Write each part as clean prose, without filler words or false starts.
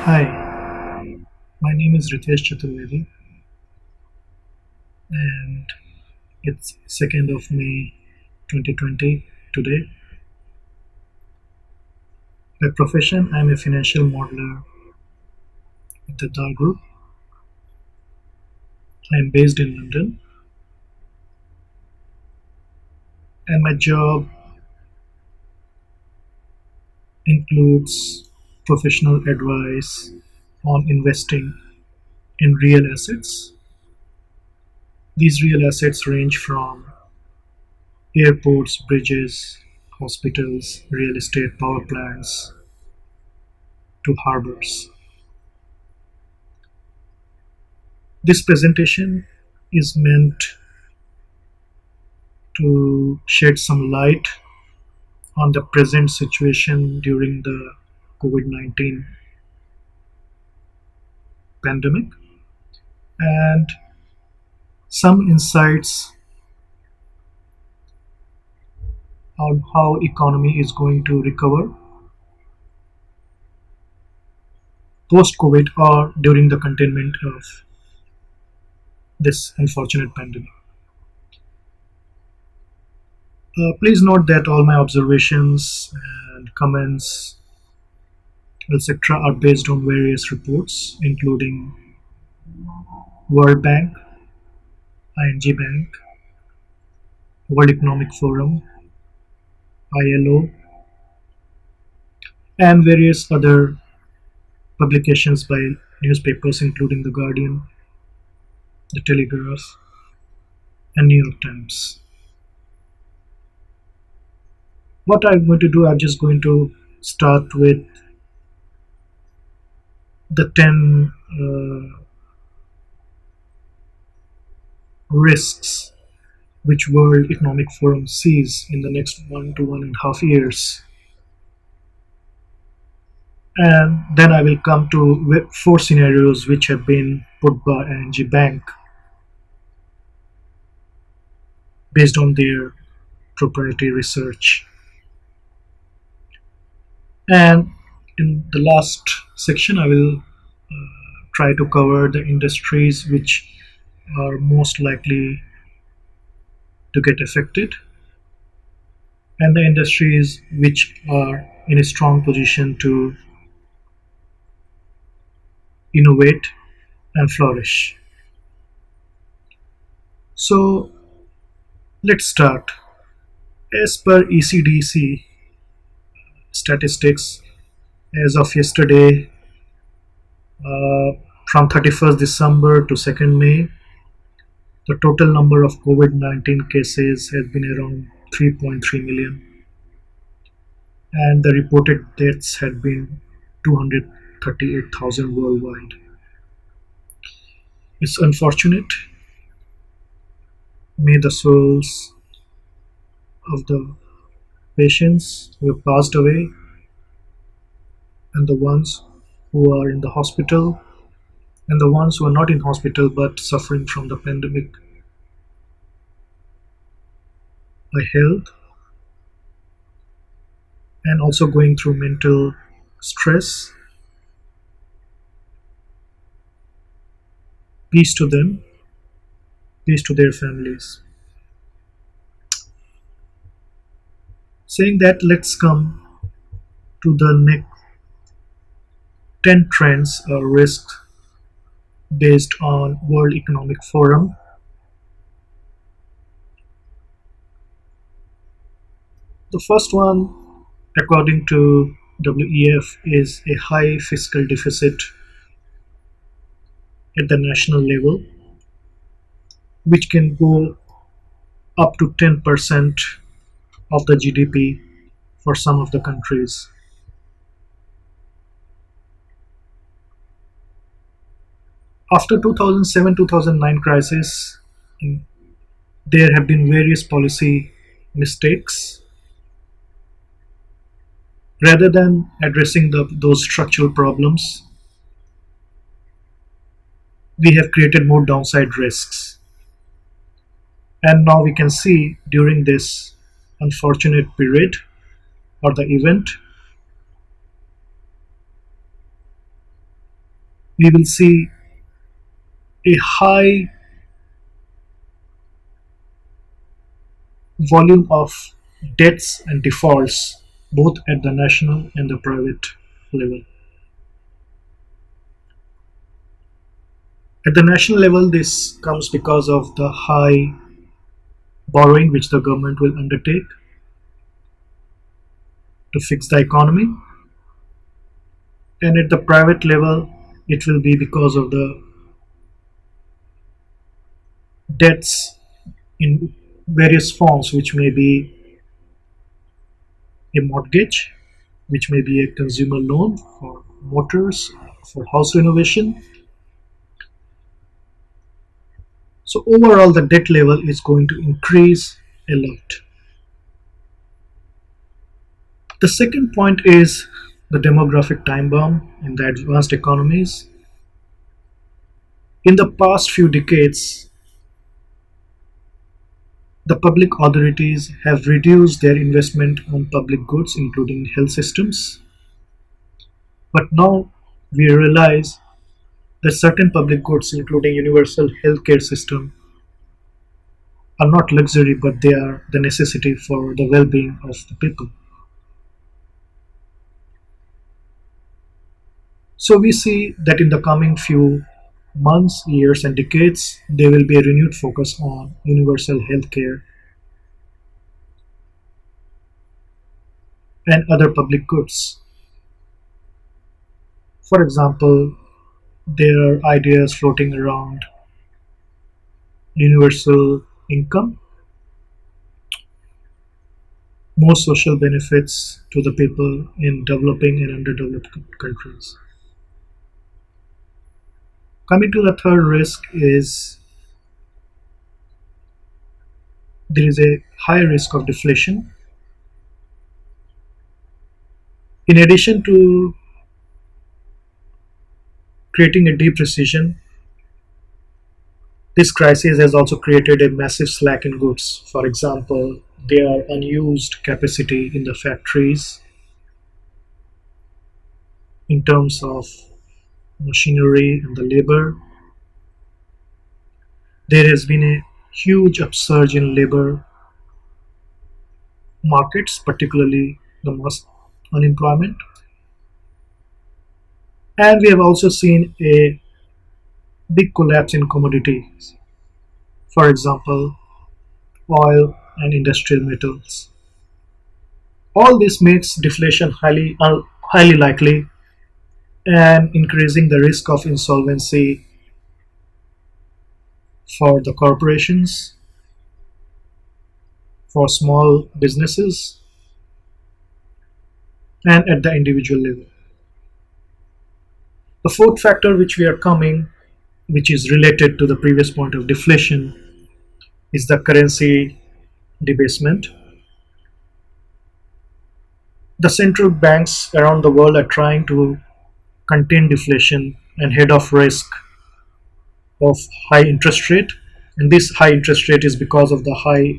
Hi, my name is Ritesh Chaturvedi, and it's 2nd of May 2020 today. By profession, I'm a financial modeler at the DAR Group. I'm based in London, and my job includes professional advice on investing in real assets. These real assets range from airports, bridges, hospitals, real estate power plants, to harbors. This presentation is meant to shed some light on the present situation during the COVID-19 pandemic and some insights on how economy is going to recover post-COVID or during the containment of this unfortunate pandemic. Please note that all my observations and comments, etc., are based on various reports, including World Bank, ING Bank, World Economic Forum, ILO, and various other publications by newspapers, including The Guardian, The Telegraph, and New York Times. What I'm going to do, I'm just going to start with the 10 risks which World Economic Forum sees in the next 1 to 1.5 years. And then I will come to 4 scenarios which have been put by ING Bank based on their proprietary research. And in the last section, I will try to cover the industries which are most likely to get affected and the industries which are in a strong position to innovate and flourish. So let's start. As per ECDC statistics, as of yesterday, from 31st December to 2nd May, the total number of COVID-19 cases has been around 3.3 million, and the reported deaths had been 238,000 worldwide. It's unfortunate. May the souls of the patients who have passed away and the ones who are in the hospital and the ones who are not in hospital but suffering from the pandemic by health and also going through mental stress. Peace to them, peace to their families. Saying that, let's come to the next 10 trends or risks based on World Economic Forum. The first one, according to WEF, is a high fiscal deficit at the national level, which can go up to 10% of the GDP for some of the countries. After 2007-2009 crisis, there have been various policy mistakes. Rather than addressing those structural problems, we have created more downside risks. And now we can see during this unfortunate period or the event, we will see a high volume of debts and defaults both at the national and the private level. At the national level, this comes because of the high borrowing which the government will undertake to fix the economy, and at the private level, it will be because of the debts in various forms, which may be a mortgage, which may be a consumer loan for motors, for house renovation. So overall, the debt level is going to increase a lot. The second point is the demographic time bomb in the advanced economies. In the past few decades, the public authorities have reduced their investment on public goods, including health systems. But now we realize that certain public goods, including universal healthcare system, are not luxury, but they are the necessity for the well-being of the people. So we see that in the coming few months, years, and decades, there will be a renewed focus on universal healthcare and other public goods. For example, there are ideas floating around universal income, more social benefits to the people in developing and underdeveloped countries. Coming to the third risk is there is a high risk of deflation. In addition to creating a deep recession, this crisis has also created a massive slack in goods. For example, there are unused capacity in the factories in terms of machinery and the labor. There has been a huge upsurge in labor markets, particularly the mass unemployment. And we have also seen a big collapse in commodities, for example, oil and industrial metals. All this makes deflation highly likely and increasing the risk of insolvency for the corporations, for small businesses, and at the individual level. The fourth factor which we are coming, which is related to the previous point of deflation, is the currency debasement. The central banks around the world are trying to contain deflation and head off risk of high interest rate, and this high interest rate is because of the high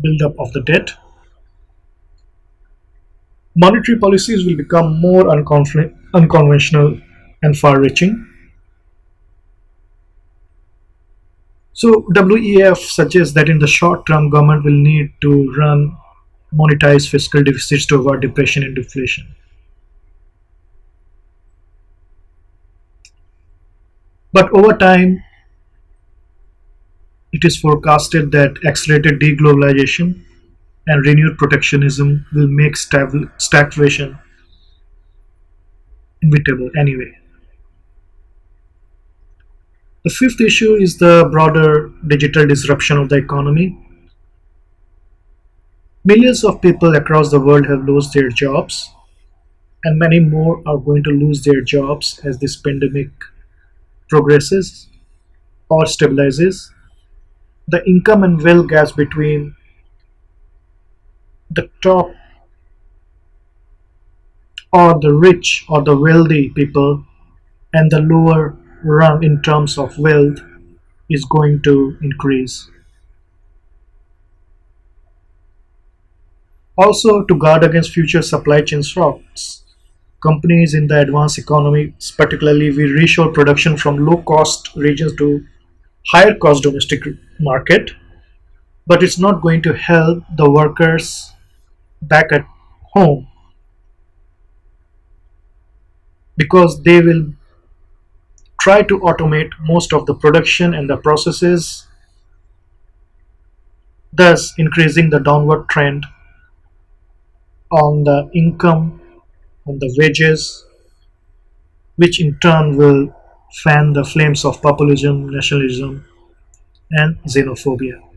buildup of the debt. Monetary policies will become more unconventional and far-reaching. So WEF suggests that in the short term, government will need to run monetize fiscal deficits to avoid depression and deflation. But over time, it is forecasted that accelerated deglobalization and renewed protectionism will make stagflation inevitable anyway. The fifth issue is the broader digital disruption of the economy. Millions of people across the world have lost their jobs, and many more are going to lose their jobs as this pandemic progresses or stabilizes. The income and wealth gaps between the top or the rich or the wealthy people and the lower rung in terms of wealth is going to increase. Also, to guard against future supply chain shocks, Companies in the advanced economy, particularly, we reshore production from low-cost regions to higher-cost domestic market, but it's not going to help the workers back at home because they will try to automate most of the production and the processes, thus increasing the downward trend on the income, on the wages, which in turn will fan the flames of populism, nationalism, and xenophobia.